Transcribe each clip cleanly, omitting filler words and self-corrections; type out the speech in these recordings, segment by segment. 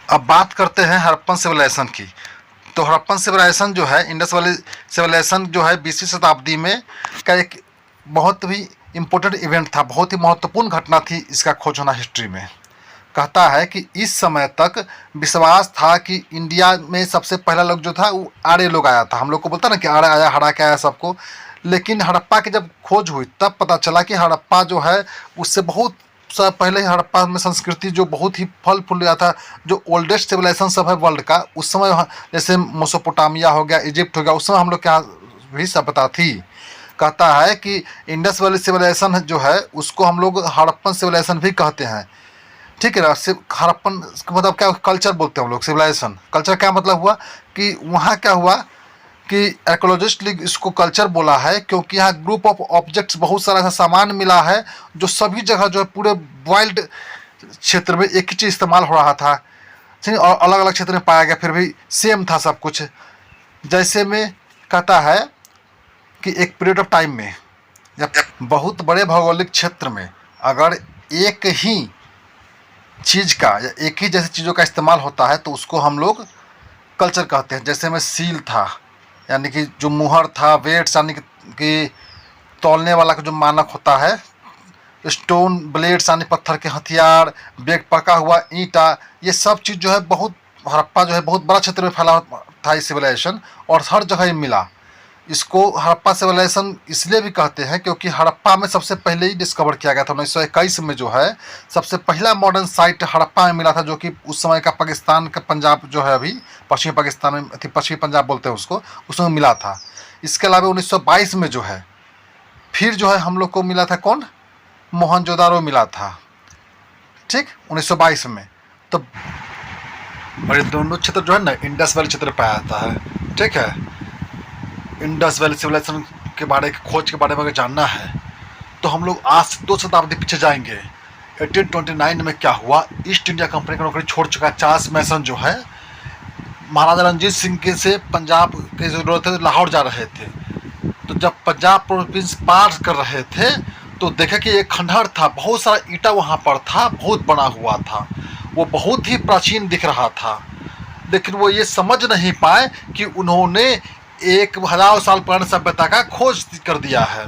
अब बात करते हैं हड़प्पन सिविलाइजेशन की। तो हड़प्पन सिविलाइजेशन जो है, इंडस वैली सिविलाइजेशन जो है 20वीं शताब्दी में का एक बहुत ही इम्पोर्टेंट इवेंट था, बहुत ही महत्वपूर्ण घटना थी इसका खोज होना हिस्ट्री में। कहता है कि इस समय तक विश्वास था कि इंडिया में सबसे पहला लोग जो था वो आर्य लोग आया था। हम लोग को बोलता ना कि आर्य आया, हरा के आया सबको। लेकिन हड़प्पा की जब खोज हुई तब पता चला कि हड़प्पा जो है उससे बहुत सा पहले ही हड़प्पा में संस्कृति जो बहुत ही फल फूल गया था। जो ओल्डेस्ट सिविलाइजेशन सब है वर्ल्ड का, उस समय जैसे मोसोपोटामिया हो गया, इजिप्ट हो गया, उस समय हम लोग के यहाँ भी सभ्यता थी। कहता है कि इंडस वैली सिविलाइजेशन जो है उसको हम लोग हड़प्पन सिविलाइजेशन भी कहते हैं। ठीक है ना। हड़प्पन का मतलब क्या, कल्चर बोलते हैं हम लोग। सिविलाइजेशन कल्चर क्या मतलब हुआ कि वहाँ क्या हुआ कि आर्कोलॉजिस्ट ने इसको कल्चर बोला है क्योंकि यहाँ ग्रुप ऑफ ऑब्जेक्ट्स, बहुत सारा ऐसा सामान मिला है जो सभी जगह जो है पूरे वाइल्ड क्षेत्र में एक ही चीज़ इस्तेमाल हो रहा था। ठीक, और अलग अलग क्षेत्र में पाया गया फिर भी सेम था सब कुछ। जैसे में कहता है कि एक पीरियड ऑफ टाइम में जब बहुत बड़े भौगोलिक क्षेत्र में अगर एक ही चीज़ का या एक ही जैसी चीज़ों का इस्तेमाल होता है तो उसको हम लोग कल्चर कहते हैं। जैसे में सील था, यानी कि जो मुहर था, वेट्स यानी कि तौलने वाला का जो मानक होता है, स्टोन ब्लेड्स यानी पत्थर के हथियार, बेग पका हुआ ईंटा, ये सब चीज़ जो है बहुत, हड़प्पा जो है बहुत बड़ा क्षेत्र में फैला था ये सिविलाइजेशन, और हर जगह ये मिला। इसको हड़प्पा सिविलाइजेशन इसलिए भी कहते हैं क्योंकि हड़प्पा में सबसे पहले ही डिस्कवर किया गया था। 1921 में जो है सबसे पहला मॉडर्न साइट हड़प्पा में मिला था, जो कि उस समय का पाकिस्तान का पंजाब जो है अभी पश्चिमी पाकिस्तान में, पश्चिमी पंजाब बोलते हैं उसको, उसमें मिला था। इसके अलावा 1922 में जो है फिर जो है हम लोग को मिला था कौन, मोहनजोदारो मिला था। ठीक, 1922 में। तो और ये दोनों क्षेत्र जो है ना इंडस वैली क्षेत्र पाया जाता है। ठीक है। इंडस वैली सिविलाइजेशन के बारे की खोज के बारे में अगर जानना है तो हम लोग आज से 2 शताब्दी पीछे जाएंगे। 1829 में क्या हुआ, ईस्ट इंडिया कंपनी की नौकरी छोड़ चुका चार्ल्स मैसन जो है महाराजा रणजीत सिंह के से पंजाब की जरूरत है, लाहौर जा रहे थे। तो जब पंजाब प्रोविंस पार कर रहे थे तो देखा कि एक खंडहर था, बहुत सारा ईंटा वहाँ पर था, बहुत बना हुआ था, वो बहुत ही प्राचीन दिख रहा था। लेकिन वो ये समझ नहीं पाए कि उन्होंने 1000 साल पुरानी सभ्यता का खोज कर दिया है।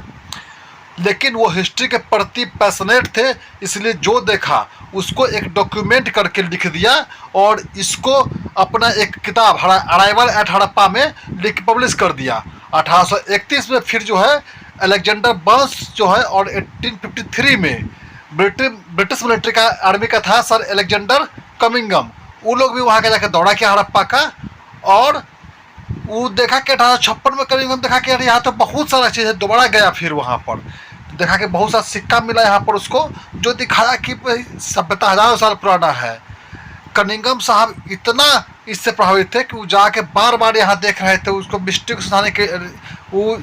लेकिन वो हिस्ट्री के प्रति पैशनेट थे, इसलिए जो देखा उसको एक डॉक्यूमेंट करके लिख दिया और इसको अपना एक किताब अराइवल एट हड़प्पा में लिख पब्लिश कर दिया। 1831 में फिर जो है अलेक्जेंडर बर्न्स जो है, और 1853 में ब्रिटिश मिलिट्री का आर्मी का था सर अलेक्जेंडर कमिंगम, वो लोग भी वहाँ का जाकर दौड़ा किया हड़प्पा का। और वो देखा कि 1856 में कमिंगम देखा कि यहाँ तो बहुत सारा चीज़ है, दोबारा गया फिर वहाँ पर देखा कि बहुत सारा सिक्का मिला यहाँ पर उसको, जो दिखाया कि सभ्यता हज़ारों साल पुराना है। कनिंगम साहब इतना इससे प्रभावित थे कि वो जाके बार बार यहाँ देख रहे थे उसको, मिस्ट्री को सुनाने के। वो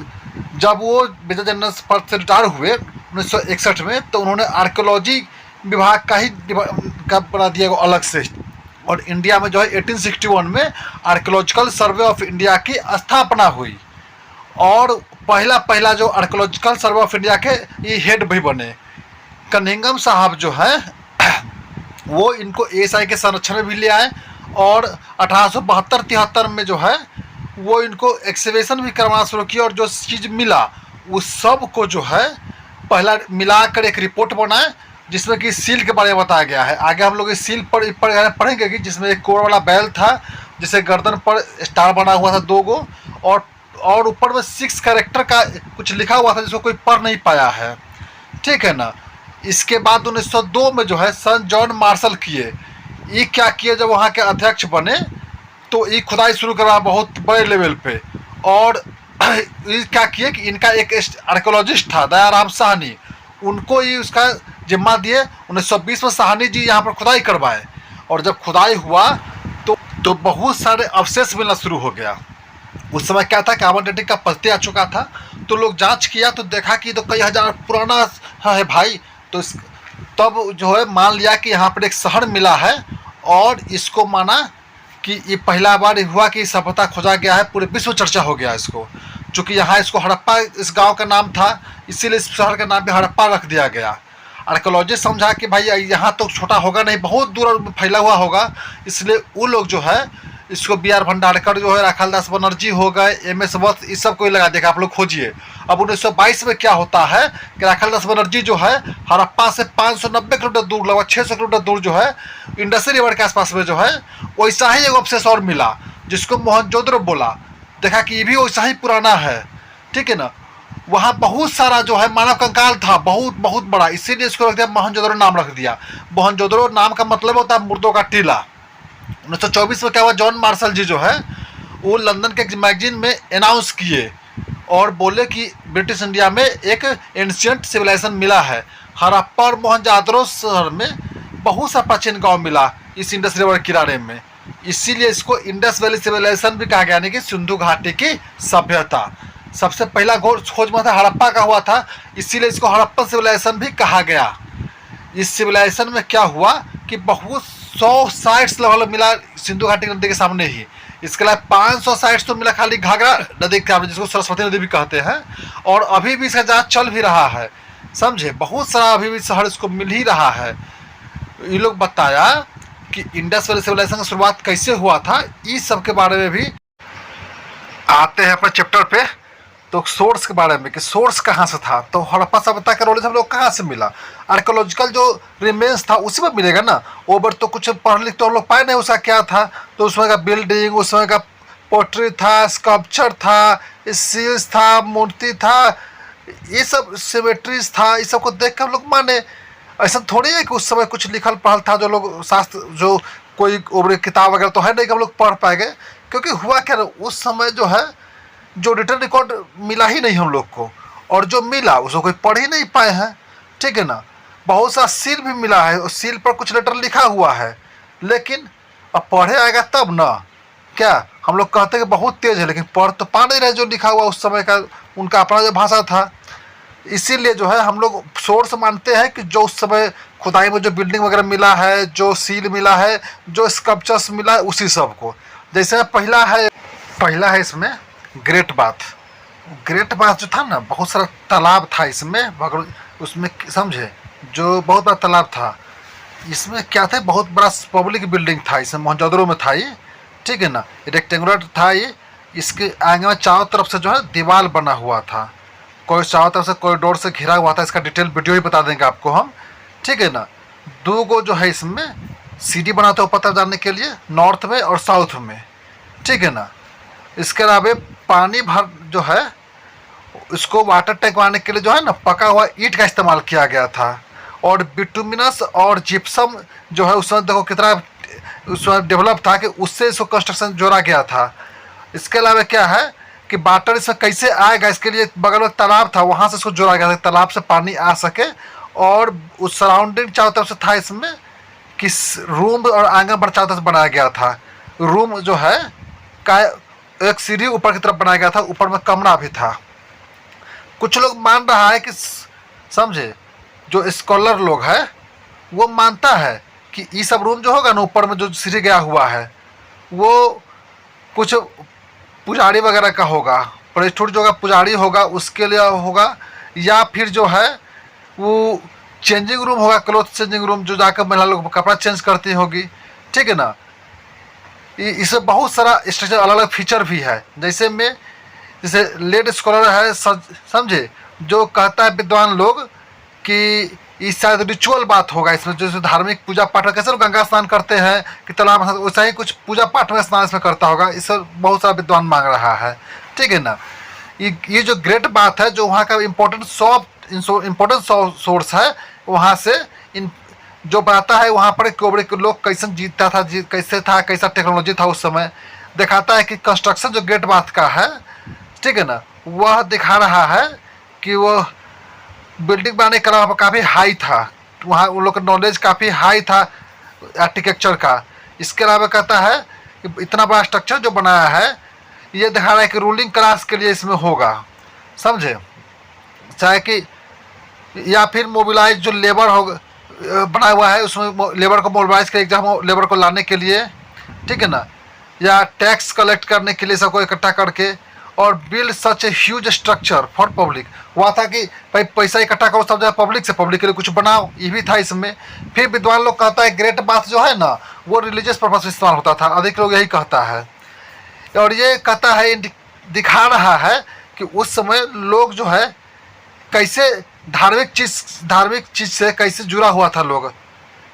जब वो मेजर जनरल पद से रिटायर हुए 1961 में, तो उन्होंने आर्कियोलॉजी विभाग का ही का बना दिया अलग से। और इंडिया में जो है 1861 में आर्कियोलॉजिकल सर्वे ऑफ इंडिया की स्थापना हुई, और पहला जो आर्कियोलॉजिकल सर्वे ऑफ इंडिया के ये हेड भी बने। कनिंगम साहब जो है वो इनको एएसआई के संरक्षण में भी ले आए, और 1872-73 में जो है वो इनको एक्सकेवेशन भी करवाना शुरू किया, और जो चीज़ मिला उस सब को जो है पहला मिलाकर एक रिपोर्ट बनाए जिसमें कि सील के बारे में बताया गया है। आगे हम लोग इस सील पर पढ़ेंगे कि जिसमें एक कोर वाला बैल था, जिसे गर्दन पर स्टार बना हुआ था 2 गो, और ऊपर में 6 कैरेक्टर का कुछ लिखा हुआ था जिसको कोई पढ़ नहीं पाया है। ठीक है ना। इसके बाद 1902 में जो है सन जॉन मार्शल किए, ये क्या किए, जब वहाँ के अध्यक्ष बने तो ये खुदाई शुरू करवा बहुत बड़े लेवल पे। और ये क्या किए कि इनका एक आर्कियोलॉजिस्ट था दयाराम साहनी, उनको ये उसका जिम्मा दिए। 1920 में साहनी जी यहाँ पर खुदाई करवाए, और जब खुदाई हुआ तो बहुत सारे अवशेष मिलना शुरू हो गया। उस समय क्या था, कार्बन डेटिंग का पत्ते आ चुका था, तो लोग जांच किया तो देखा कि तो कई हजार पुराना है भाई। तो तब जो है मान लिया कि यहाँ पर एक शहर मिला है, और इसको माना कि ये पहला बार हुआ कि सभ्यता खोजा गया है, पूरे विश्व चर्चा हो गया इसको। चूँकि यहाँ इसको हड़प्पा इस गांव का नाम था, इसीलिए इस शहर का नाम भी हड़प्पा रख दिया गया। आर्कोलॉजिस्ट समझा कि भाई यहाँ तो छोटा होगा नहीं, बहुत दूर फैला हुआ होगा, इसलिए वो लोग जो है इसको बी आर भंडारकर जो है, राखाल दास बनर्जी हो गए, एम एस वत्स, इस सब को लगा देखा, आप लोग खोजिए। अब 1922 में क्या होता है कि राखाल दास बनर्जी जो है हड़प्पा से 590 किलोमीटर दूर, लगभग 600 किलोमीटर दूर जो है इंडस रिवर के आसपास में जो है वैसा ही एक अवशेष और मिला, जिसको मोहनजोदड़ो बोला। देखा कि ये भी वैसा ही पुराना है, ठीक है ना। वहाँ बहुत सारा जो है मानव कंकाल था, बहुत बहुत बड़ा, इसीलिए इसको रख दिया मोहनजोदड़ो नाम रख दिया। मोहनजोदड़ो नाम का मतलब होता है मुर्दों का टीला। 1924 में क्या हुआ, जॉन मार्शल जी जो है वो लंदन के एक मैगजीन में अनाउंस किए और बोले कि ब्रिटिश इंडिया में एक एंशिएंट सिविलाइजेशन मिला है। हड़प्पा और मोहनजोदड़ो शहर में बहुत सा प्राचीन गांव मिला इस इंडस रिवर किनारे में, इसीलिए इसको इंडस वैली सिविलाइजेशन भी कहा गया, यानी कि सिंधु घाटी की सभ्यता। सबसे पहला खोज में था हड़प्पा का हुआ था, इसीलिए इसको हड़प्पन सिविलाइजेशन भी कहा गया। इस सिविलाइजेशन में क्या हुआ कि बहुत 100 साइट्स लगभग मिला सिंधु घाटी नदी के सामने ही। इसके अलावा 500 साइट्स तो मिला खाली घाघरा नदी के सामने, जिसको सरस्वती नदी भी कहते हैं, और अभी भी इसका जांच चल भी रहा है, समझे। बहुत सारा अभी भी शहर इसको मिल ही रहा है। ये लोग बताया कि इंडस वैली सिविलाइजेशन की शुरुआत कैसे हुआ था, इस सब के बारे में भी आते हैं अपने चैप्टर पे। तो सोर्स के बारे में कि सोर्स कहाँ से था, तो हड़प्पा सभ्यता का नॉलेज हम लोग कहाँ से मिला, आर्कोलॉजिकल जो रिमेन्स था उसी में मिलेगा ना। ओवर तो कुछ पढ़ लिख तो हम लोग पाए नहीं उसका क्या था, तो उसमें का बिल्डिंग, उसमें का पोट्री था, स्कल्पचर था, सील्स था, मूर्ति था, ये सब सिमेट्रीज था, इस सब को देख कर हम लोग माने। ऐसा थोड़ी है कि उस समय कुछ लिखल पढ़ल था जो लोग शास्त्र, जो कोई ओवरे किताब वगैरह तो है नहीं कि हम लोग पढ़ पाएंगे, क्योंकि हुआ क्या उस समय जो है जो रिटर्न रिकॉर्ड मिला ही नहीं हम लोग को, और जो मिला उसको कोई पढ़ ही नहीं पाए हैं, ठीक है ना। बहुत सा सील भी मिला है, उस सील पर कुछ लेटर लिखा हुआ है, लेकिन अब पढ़े आएगा तब ना। क्या हम लोग कहते हैं कि बहुत तेज है, लेकिन पढ़ तो पा नहीं रहे जो लिखा हुआ उस समय का, उनका अपना जो भाषा था। इसीलिए जो है हम लोग सोर्स मानते हैं कि जो उस समय खुदाई में जो बिल्डिंग वगैरह मिला है, जो सील मिला है, जो स्कल्पचर्स मिला है, उसी सब को। जैसे पहला है इसमें ग्रेट बाथ। ग्रेट बाथ जो था ना, बहुत सारा तालाब था इसमें, मगर उसमें समझे जो बहुत बड़ा तालाब था। इसमें क्या था, बहुत बड़ा पब्लिक बिल्डिंग था, इसमें मोहनजोदड़ो में था ये, ठीक है ना। रेक्टेंगुलर था ये, इसके आगे में चारों तरफ से जो है दीवार बना हुआ था, कोई चारों तरफ से कॉरिडोर से घिरा हुआ था। इसका डिटेल वीडियो ही बता देंगे आपको हम, ठीक है ना। 2 गो जो है इसमें सीढ़ी बनाते हो ऊपर जाने के लिए, नॉर्थ में और साउथ में, ठीक है ना। इसके अलावा पानी भर जो है इसको वाटर टैंक बनाने के लिए जो है ना पका हुआ ईंट का इस्तेमाल किया गया था, और बिटुमिनस और जिप्सम जो है उसमें देखो कितना उसमें डेवलप था कि उससे इसको कंस्ट्रक्शन जोड़ा गया था। इसके अलावा क्या है कि वाटर इसमें कैसे आएगा, इसके लिए बगल में तालाब था, वहाँ से इसको जोड़ा गया था, तालाब से पानी आ सके। और उस सराउंडिंग चारों तरफ से था इसमें कि रूम और आंगन पर चारों तरफ से बनाया गया था। रूम जो है का एक सीढ़ी ऊपर की तरफ बनाया गया था, ऊपर में कमरा भी था। कुछ लोग मान रहा है कि समझे, जो स्कॉलर लोग है वो मानता है कि ये सब रूम जो होगा ना ऊपर में जो सीढ़ी गया हुआ है वो कुछ पुजारी वगैरह का होगा, प्रेस्टुड जो होगा पुजारी होगा उसके लिए होगा, या फिर जो है वो चेंजिंग रूम होगा, क्लोथ चेंजिंग रूम, जो जाकर महिला लोग कपड़ा चेंज करती होगी, ठीक है ना। इसमें बहुत सारा स्ट्रक्चर अलग अलग फीचर भी है। जैसे लेड स्कॉलर है समझे, जो कहता है विद्वान लोग कि इस शायद रिचुअल बात होगा इसमें, जैसे धार्मिक पूजा पाठ में कैसे लोग गंगा स्नान करते हैं कि तालाब में, वैसा ही कुछ पूजा पाठ में स्नान इसमें करता होगा, इससे बहुत सारा विद्वान मांग रहा है, ठीक है ना। ये जो ग्रेट बात है, जो वहाँ का इम्पोर्टेंट सोर्स है, वहाँ से इन जो बताता है वहाँ पर कोबरे के लोग कैसे जीता था, कैसे था, कैसा टेक्नोलॉजी था उस समय, दिखाता है कि कंस्ट्रक्शन जो ग्रेट बाथ का है, ठीक है ना, वह दिखा रहा है कि वो बिल्डिंग बनाने का काफ़ी हाई था, वहाँ उन लोग का नॉलेज काफ़ी हाई था आर्किटेक्चर का। इसके अलावा कहता है कि इतना बड़ा स्ट्रक्चर जो बनाया है ये दिखा रहा है कि रूलिंग क्लास के लिए इसमें होगा, समझे, चाहे कि या फिर मोबिलाइज जो लेबर हो बना हुआ है उसमें लेबर को मोबिलाइज कर एग्जाम लेबर को लाने के लिए, ठीक है ना, या टैक्स कलेक्ट करने के लिए सबको इकट्ठा करके, और build such a huge structure for public. हुआ था कि भाई पैसा इकट्ठा करो सब जगह पब्लिक से, पब्लिक के लिए कुछ बनाओ, ये भी था इसमें। फिर विद्वान लोग कहता है ग्रेट बाथ जो है ना वो रिलीजियस पर्पज में इस्तेमाल होता था, अधिक लोग यही कहता है। और ये कहता है, दिखा रहा है कि उस समय लोग जो है कैसे धार्मिक चीज से कैसे जुड़ा हुआ था लोग,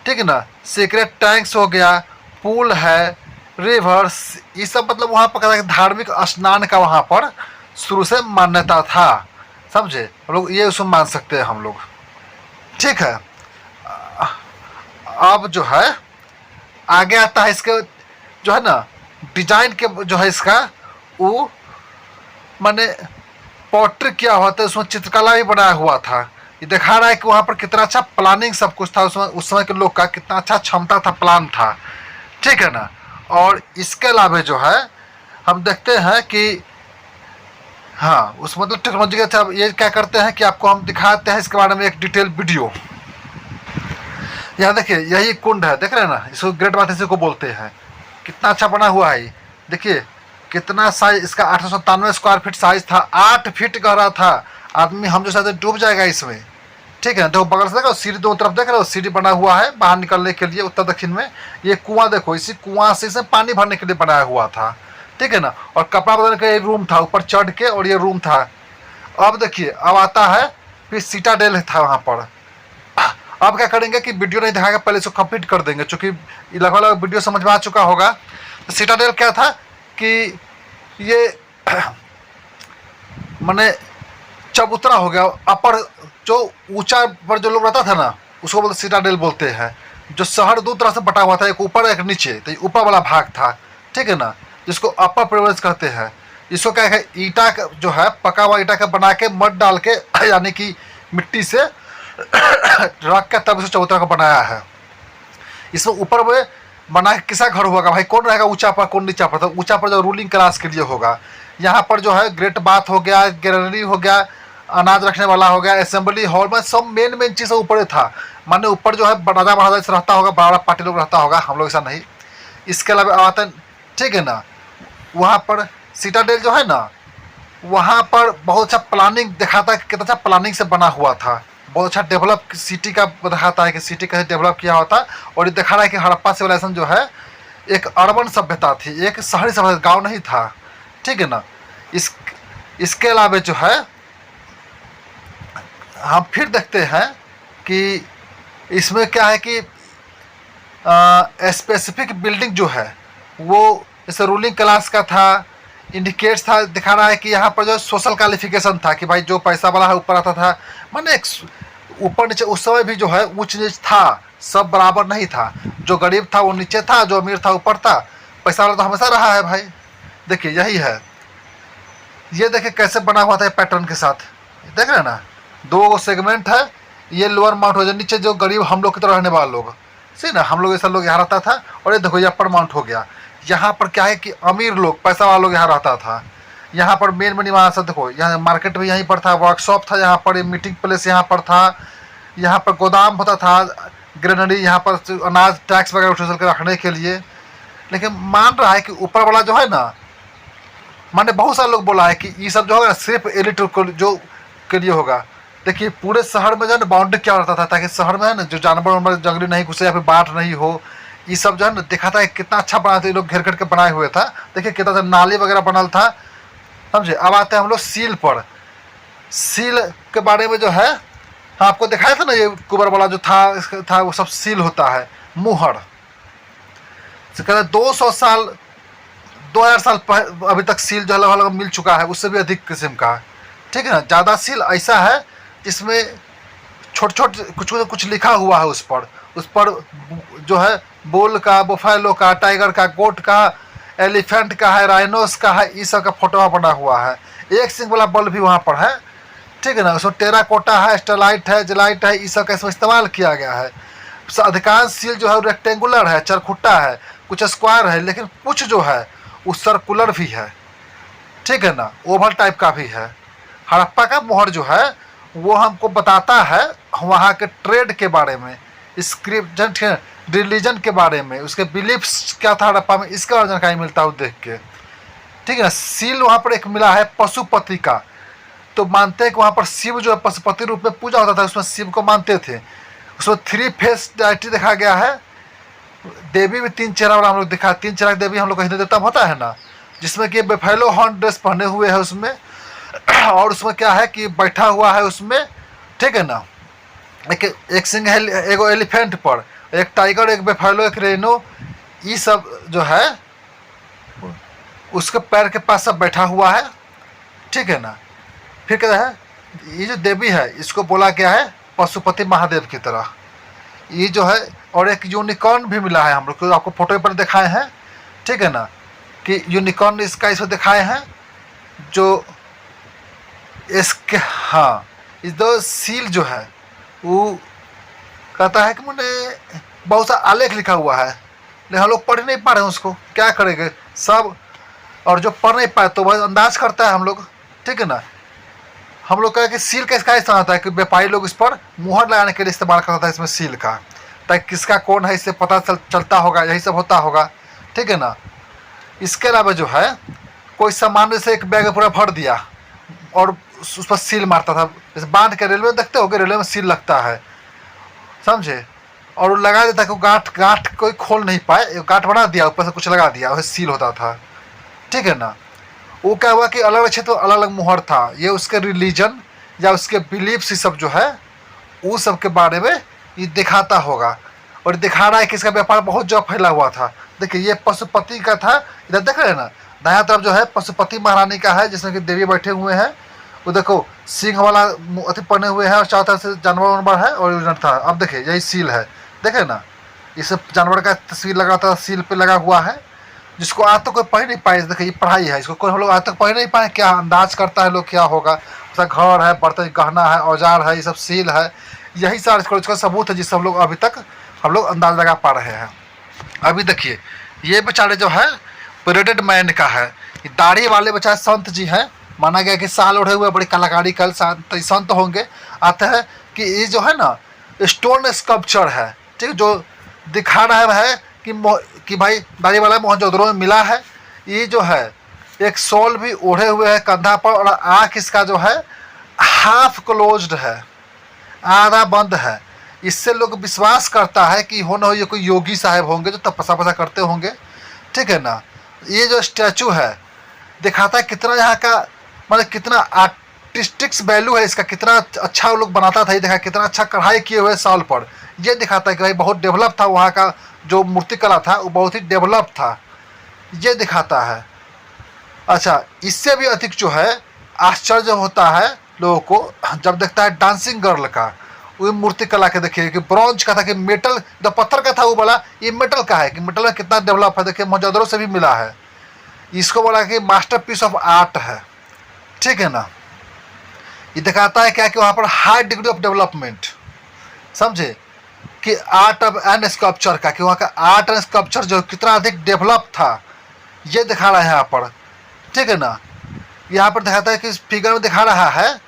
ठीक है ना। सीक्रेट टैंक्स हो गया, पूल है, रिवर्स, ये सब मतलब वहाँ पर धार्मिक स्नान का वहाँ पर शुरू से मान्यता था, समझे। हम लोग ये उसमें मान सकते हैं हम लोग, ठीक है। अब जो है आगे आता है इसके जो है ना डिजाइन के जो है इसका वो मैंने पोर्ट्री किया हुआ था, उसमें चित्रकला भी बनाया हुआ था। ये दिखा रहा है कि वहाँ पर कितना अच्छा प्लानिंग सब कुछ था, उसमें उस समय के लोग का कितना अच्छा क्षमता था, प्लान था, ठीक है ना। और इसके अलावा जो है हम देखते हैं कि हाँ उस मतलब टेक्नोलॉजी के अच्छा ये क्या करते हैं कि आपको हम दिखाते हैं इसके बारे में एक डिटेल वीडियो। यहाँ देखिए यही कुंड है, देख रहे हैं ना, इसको ग्रेट बाथ इसी को बोलते हैं। कितना अच्छा बना हुआ है, देखिए कितना साइज इसका 897 स्क्वायर फीट साइज था, 8 फीट गहरा था। आदमी हम जो शायद डूब जाएगा इसमें, ठीक है। देखो बगल से देखो सीढ़ी दोनों तरफ देख रहे हो, सीढ़ी बना हुआ है बाहर निकलने के लिए उत्तर दक्षिण में। ये कुआं देखो, इसी कुआं से इसे पानी भरने के लिए बनाया हुआ था, ठीक है ना। और कपड़ा बदलने का ये रूम था ऊपर चढ़ के, और ये रूम था। अब देखिए अब आता है फिर सिटाडेल था वहाँ पर। अब क्या करेंगे कि वीडियो नहीं दिखाएगा, पहले इसको कंप्लीट कर देंगे, चूँकि लगभग वीडियो समझ में आ चुका होगा। तो सिटाडेल क्या था कि ये मैंने चबूतरा हो गया, अपर जो ऊंचा पर जो लोग रहता था ना उसको बोलते सिटाडेल बोलते हैं। जो शहर दो तरह से बटा हुआ था, एक ऊपर एक नीचे, तो ऊपर वाला भाग था, ठीक है ना, जिसको अपर प्रिविलेज कहते हैं। इसको क्या है ईटा जो है पका हुआ ईटा का बना के मड डाल के यानी कि मिट्टी से रख के तब इसे चबूतरा को बनाया है। इसमें ऊपर में बना के किसा घर होगा भाई, कौन रहेगा ऊंचा पर कौन नीचा पर, तो ऊंचा पर जो रूलिंग क्लास के लिए होगा। यहाँ पर जो है ग्रेट बाथ हो गया, गैलरी हो गया, अनाज रखने वाला हो गया, असेंबली हॉल में सब मेन चीज़ ऊपर था। माने ऊपर जो है राजा महाराजा रहता होगा, बड़ा पार्टी लोग रहता होगा, हम लोग ऐसा नहीं। इसके अलावा आता ठीक है ना, वहाँ पर सिटाडेल जो है ना वहाँ पर बहुत अच्छा प्लानिंग दिखाता है कि कितना अच्छा प्लानिंग से बना हुआ था, बहुत अच्छा डेवलप सिटी का दिखाता है कि सिटी कैसे डेवलप किया हुआ था। और ये दिखा रहा है कि हड़प्पा सिविलाइजेशन जो है एक अर्बन सभ्यता थी, एक शहरी सभ्यता, गांव नहीं था, ठीक है ना। इसके अलावा जो है हम फिर देखते हैं कि इसमें क्या है कि स्पेसिफिक बिल्डिंग जो है वो जैसे रूलिंग क्लास का था, इंडिकेट्स था, दिखा रहा है कि यहाँ पर जो सोशल क्वालिफिकेशन था कि भाई जो पैसा वाला है ऊपर आता था, माने ऊपर नीचे उस समय भी जो है ऊंच नीच था, सब बराबर नहीं था। जो गरीब था वो नीचे था, जो अमीर था ऊपर था, पैसा वाला तो हमेशा रहा है भाई। देखिए यही है, ये देखिए कैसे बना हुआ था पैटर्न के साथ, देख रहे हैं ना, दो सेगमेंट है। ये लोअर माउंट हो जाए, नीचे जो गरीब हम लोग की तरह रहने वाले लोग, सही ना, हम लोग ऐसा लोग यहाँ रहता था। और ये देखो ये अपर माउंट हो गया, यहाँ पर क्या है कि अमीर लोग पैसा वाला लोग यहाँ रहता था। यहाँ पर मेन निवास देखो, यहाँ मार्केट भी यहीं पर था, वर्कशॉप था यहाँ पर, मीटिंग प्लेस यहाँ पर था, यहाँ पर गोदाम होता था, ग्रेनरी यहाँ पर अनाज टैक्स वगैरह उठा के रखने के लिए। लेकिन मान रहा है कि ऊपर वाला जो है ना, मैंने बहुत सारे लोग बोला है कि ये सब जो होगा सिर्फ एलिट जो के लिए होगा। देखिए पूरे शहर में जो है ना बाउंड्री क्या रहता था, ताकि शहर में है ना जो जानवर वानवर जंगली नहीं घुसे या फिर बाढ़ नहीं हो, ये सब जो है ना दिखाता है कितना अच्छा बना था, ये लोग घेर करके बनाए हुए था। देखिए कितना अच्छा नाली वगैरह बनल था, समझे। अब आते हैं हम लोग सील पर। सील के बारे में जो है हाँ आपको दिखाया था ना, ये कुबर वाला जो था वो सब सील होता है, मुहर से कहते 200 साल 2000 साल अभी तक सील जो है लगभग मिल चुका है, उससे भी अधिक किस्म का, ठीक है ना। ज़्यादा सील ऐसा है जिसमें छोट छोट कुछ लिखा हुआ है उस पर जो है बुल का, बुफेलो का, टाइगर का, गोट का, एलिफेंट का है, राइनोस का है, इस सब का फोटो बना हुआ है। एक सिंह वाला बल भी वहाँ पर है, ठीक है ना। उसमें टेराकोटा है, स्टेलाइट है, जेलाइट है, इस सब का इसमें इस्तेमाल किया गया है। अधिकांश सील जो है रेक्टेंगुलर है, चरखुट्टा है, कुछ स्क्वायर है, लेकिन कुछ जो है वो सर्कुलर भी है, ठीक है ना, ओवल टाइप का भी है। हड़प्पा का मोहर जो है वो हमको बताता है वहाँ के ट्रेड के बारे में, स्क्रिप्ट रिलीजन के बारे में, उसके बिलीफ्स क्या था हड़प्पा में, इसका जानकारी मिलता है देख के। ठीक है ना। सील वहाँ पर एक मिला है पशुपति का, तो मानते हैं कि वहाँ पर शिव जो है पशुपति रूप में पूजा होता था, उसमें शिव को मानते थे। उसमें 3 फेस डायटी देखा गया है। देवी भी 3 चेहरा वाला हम लोग दिखा, 3 चेहरा देवी हम लोग का हिंदू देवता में होता है ना, जिसमें कि बेफेलो हॉर्न ड्रेस पहने हुए है उसमें और उसमें क्या है कि बैठा हुआ है उसमें, ठीक है ना। एक सिंह है एगो एलिफेंट पर, एक टाइगर, एक बेफेलो, एक रेनो, ये सब जो है उसके पैर के पास सब बैठा हुआ है, ठीक है ना। फिर कहता है ये जो देवी है इसको बोला गया है पशुपति महादेव की तरह। ये जो है, और एक यूनिकॉर्न भी मिला है हम लोग को, आपको फोटो पर दिखाए हैं, ठीक है ना, कि यूनिकॉर्न इसका इसको दिखाए हैं जो इसके, हाँ, इस दो सील जो है वो कहता है कि मैंने बहुत सा आलेख लिखा हुआ है, लेकिन हम लोग पढ़ नहीं पा रहे हैं उसको, क्या करेंगे सब। और जो पढ़ नहीं पाए तो वह अंदाज करता है हम लोग, ठीक है ना। हम लोग कहें कि सील का इसका इस्तेमाल होता है कि व्यापारी लोग इस पर मुहर लगाने के लिए इस्तेमाल करता था इसमें सील का, ताकि किसका कौन है इससे पता चलता होगा, यही सब होता होगा, ठीक है ना। इसके अलावा जो है कोई सामान से एक बैग पूरा भर दिया और उस पर सील मारता था, जैसे बांध के रेलवे देखते हो, रेलवे में सील लगता है, समझे, और वो लगा देता कि गांठ कोई खोल नहीं पाए, गांठ बना दिया, ऊपर से कुछ लगा दिया, वह सील होता था, ठीक है ना। वो क्या हुआ कि अलग अलग क्षेत्र अलग अलग मुहर था, ये उसके रिलीजन या उसके बिलीफ्स ही सब जो है वो सब के बारे में ये दिखाता होगा। और दिखा रहा है कि इसका व्यापार बहुत जगह फैला हुआ था। देखिए ये पशुपति का था, इधर देख रहे हैं ना, दायां तरफ जो है पशुपति महारानी का है जिसमें कि देवी बैठे हुए हैं, वो देखो सिंह वाला अति पहने हुए हैं और चारों तरफ से जानवर वानवर है और उधर था। अब देखिए यही सील है, देखे ना, इस जानवर का तस्वीर लगा था, सील पे लगा हुआ है, जिसको आज तक कोई पढ़ नहीं पाए। देखिए ये पढ़ाई है, इसको कोई हम लोग आज तक पढ़ नहीं पाए, क्या अंदाज करता है लोग क्या होगा। उसका घर है, बर्तन गहना है, औजार है, ये सब सील है, यही सारा इसका सबूत है जिससे हम लोग अभी तक हम लोग अंदाज लगा पा रहे हैं। अभी देखिए ये बेचारे जो है पीरियडेड मैन का है, ये दाढ़ी वाले बेचारे संत जी हैं, माना गया कि साल ओढ़े हुए बड़ी कलाकारी कल संत होंगे। आते हैं कि ये जो है ना स्टोन स्कल्पचर है, ठीक है, जो दिखा रहा है कि भाई दाढ़ी वाला मोहनजोदड़ो में मिला है। ये जो है एक शॉल भी ओढ़े हुए है कंधा पर और आँख इसका जो है हाफ क्लोज्ड है, आधा बंद है। इससे लोग विश्वास करता है कि हो न हो ये कोई योगी साहब होंगे जो तपस्या वपस्या करते होंगे, ठीक है ना। ये जो स्टैचू है दिखाता है कितना यहाँ का मतलब कितना आर्टिस्टिक्स वैल्यू है इसका, कितना अच्छा वो लोग बनाता था। ये देखा कितना अच्छा कढ़ाई किए हुए साल पर, ये दिखाता है कि भाई बहुत डेवलप था वहाँ का जो मूर्ति कला था, वो बहुत ही डेवलप था, ये दिखाता है। अच्छा, इससे भी अधिक जो है आश्चर्य होता है लोगों को जब देखता है डांसिंग गर्ल का, वो मूर्ति कला के देखिए कि ब्रॉन्ज का था कि मेटल, जो पत्थर का था वो बोला ये मेटल का है, कि मेटल में कितना डेवलप है। देखिए मोहनजोदड़ो से भी मिला है, इसको बोला कि मास्टरपीस ऑफ आर्ट है, ठीक है ना। ये दिखाता है क्या कि वहाँ पर हाई डिग्री ऑफ डेवलपमेंट, समझे, कि आर्ट ऑफ एंड स्कल्पचर का, कि वहाँ का आर्ट एंड स्कल्पचर जो कितना अधिक डेवलप था, ये दिखा रहा है यहाँ पर, ठीक है ना। यहाँ पर दिखाता है कि इस फिगर में दिखा रहा है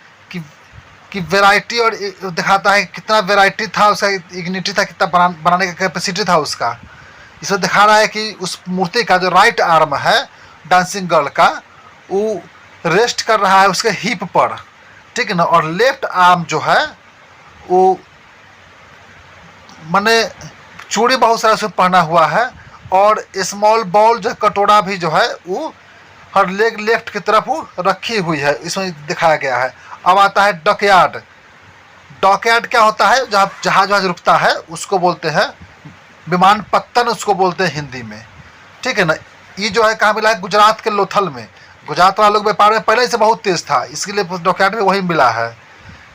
कि वैरायटी, और दिखाता है कितना वैरायटी था उसका, इग्निटी था, कितना बनाने का कैपेसिटी था उसका। इसमें दिखा रहा है कि उस मूर्ति का जो राइट आर्म है डांसिंग गर्ल का, वो रेस्ट कर रहा है उसके हिप पर, ठीक है ना, और लेफ्ट आर्म जो है वो मैंने चूड़ी बहुत सारा उसमें पहना हुआ है, और स्मॉल बॉल जो कटोरा भी जो है वो हर लेग लेफ्ट की तरफ वो रखी हुई है, इसमें दिखाया गया है। अब आता है डॉकयार्ड। डॉकयार्ड क्या होता है, जहाँ जहाज रुकता है उसको बोलते हैं विमानपत्तन, उसको बोलते हैं हिंदी में, ठीक है ना। ये जो है कहाँ मिला है, गुजरात के लोथल में। गुजरात वाले लोग व्यापार में पहले से बहुत तेज था, इसके लिए डॉकयार्ड में वही मिला है,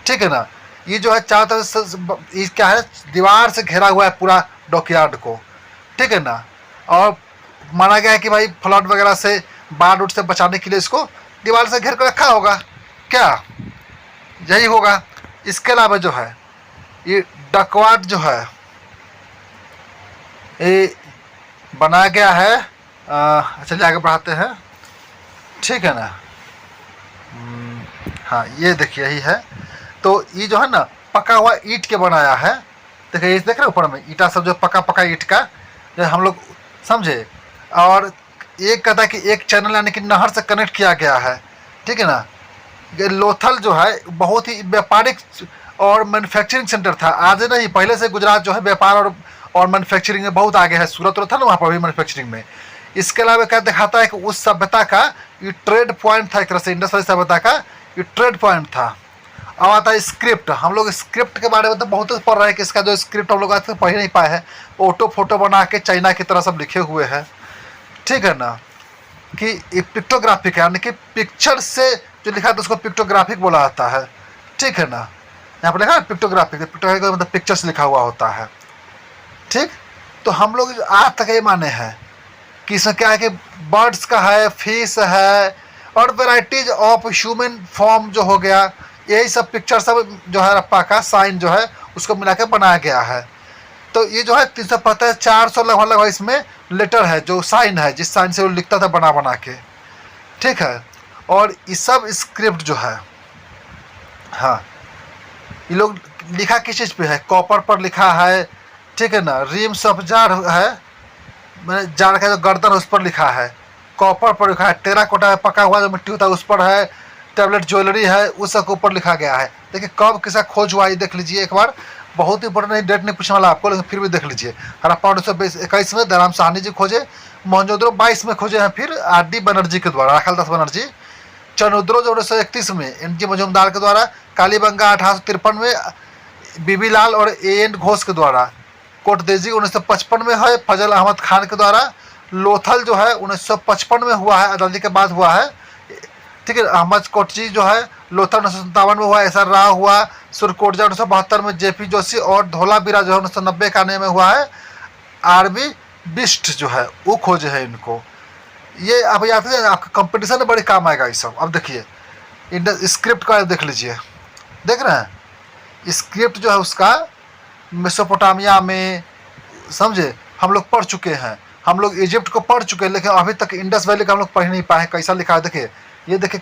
ठीक है ना। ये जो है चारों तरफ से क्या है, दीवार से घेरा हुआ है पूरा डॉकयार्ड को, ठीक है ना। और माना गया है कि भाई फ्लड वगैरह से, बाढ़ उठ से बचाने के लिए इसको दीवार से घेर कर रखा होगा, क्या यही होगा। इसके अलावा जो है ये डकवार्ड जो है ये बनाया गया है, चलिए आगे बढ़ाते हैं, ठीक है ना। हाँ ये देखिए यही है। तो ये जो है ना पका हुआ ईंट के बनाया है, देखिए ये देख रहे हो ऊपर में ईटा सब जो पका ईंट का, जो हम लोग समझे। और एक कहता है कि एक चैनल यानी कि नहर से कनेक्ट किया गया है, ठीक है ना। ये लोथल जो है बहुत ही व्यापारिक और मैन्युफैक्चरिंग सेंटर था। आज नहीं, पहले से गुजरात जो है व्यापार और मैन्युफैक्चरिंग में बहुत आगे है। सूरत था ना, वहाँ पर भी मैन्युफैक्चरिंग में। इसके अलावा क्या दिखाता है कि उस सभ्यता का ये ट्रेड पॉइंट था, एक तरह से इंडस वैली सभ्यता का ये ट्रेड पॉइंट था। अब आता है स्क्रिप्ट। हम लोग स्क्रिप्ट के बारे में तो बहुत पढ़ रहे हैं कि इसका जो स्क्रिप्ट हम लोग आज तक पढ़ ही नहीं पाए हैं। ऑटो फोटो बना के चाइना की तरह सब लिखे हुए हैं, ठीक है ना। कि पिक्टोग्राफिक है, यानी कि पिक्चर से जो लिखा था उसको पिक्टोग्राफिक बोला जाता है, ठीक है ना। यहाँ पर लिखा है पिक्टोग्राफिक, पिक्टोग्राफिक मतलब पिक्चर से लिखा हुआ होता है, ठीक। तो हम लोग आज तक ये माने हैं कि इसमें क्या है कि बर्ड्स का है, फिश है और वेराइटीज ऑफ ह्यूमन फॉर्म जो हो गया, यही सब पिक्चर सब जो है हड़प्पा का साइन जो है उसको मिला के बनाया गया है। तो ये जो है 350 400 लगभग इसमें लेटर है, जो साइन है, जिस साइन से वो लिखता था बना बना के, ठीक है। और ये सब स्क्रिप्ट जो है, हाँ, ये लोग लिखा किस चीज़ पे है? कॉपर पर लिखा है, ठीक है ना। रिम्स ऑफ जार है, मैंने जार का जो गर्दन उस पर लिखा है, कॉपर पर लिखा है। टेराकोटा पका हुआ जो मिट्टी होता है उस पर है। टैबलेट ज्वेलरी है, उस सब के ऊपर लिखा गया है। देखिए कब किसा खोज हुआ ये देख लीजिए एक बार। बहुत ही इंपॉर्टेंट नहीं, डेट नहीं पूछने वाला आपको, लेकिन फिर भी देख लीजिए। हड़प्पा 1921 में दयाराम साहनी जी खोजे, मोहनजोदड़ो 22 में खोजे हैं, फिर आर.डी. बनर्जी के द्वारा, राखाल दास बनर्जी। चनुद्रो जो 1931 में एन.जी. मजूमदार के द्वारा, कालीबंगा 1853 में बीबी लाल और ए.एन. घोष के द्वारा, कोटदेजी 1955 में है फजल अहमद खान के द्वारा। लोथल जो है 1955 में हुआ है, आज़ादी के बाद हुआ है, ठीक है। अहमद कोटची जो है लोथल 1957 में हुआ, एस.आर. राव हुआ। सुरकोटजा 1972 में जे.पी. जोशी और धोलावीरा जो है 1990 में हुआ है। आर.बी. बिस्ट जो है वो खोजे है इनको। ये आप याद है, आपका कंपटीशन में बड़े काम आएगा ये सब। अब देखिए इंडस स्क्रिप्ट का देख लीजिए, देख रहे हैं स्क्रिप्ट जो है उसका मेसोपोटामिया में, समझे, हम लोग पढ़ चुके हैं। हम लोग इजिप्ट को पढ़ चुके हैं, लेकिन अभी तक इंडस वैली का हम लोग पढ़ नहीं पाए। कैसा लिखा है देखिए, ये देखिए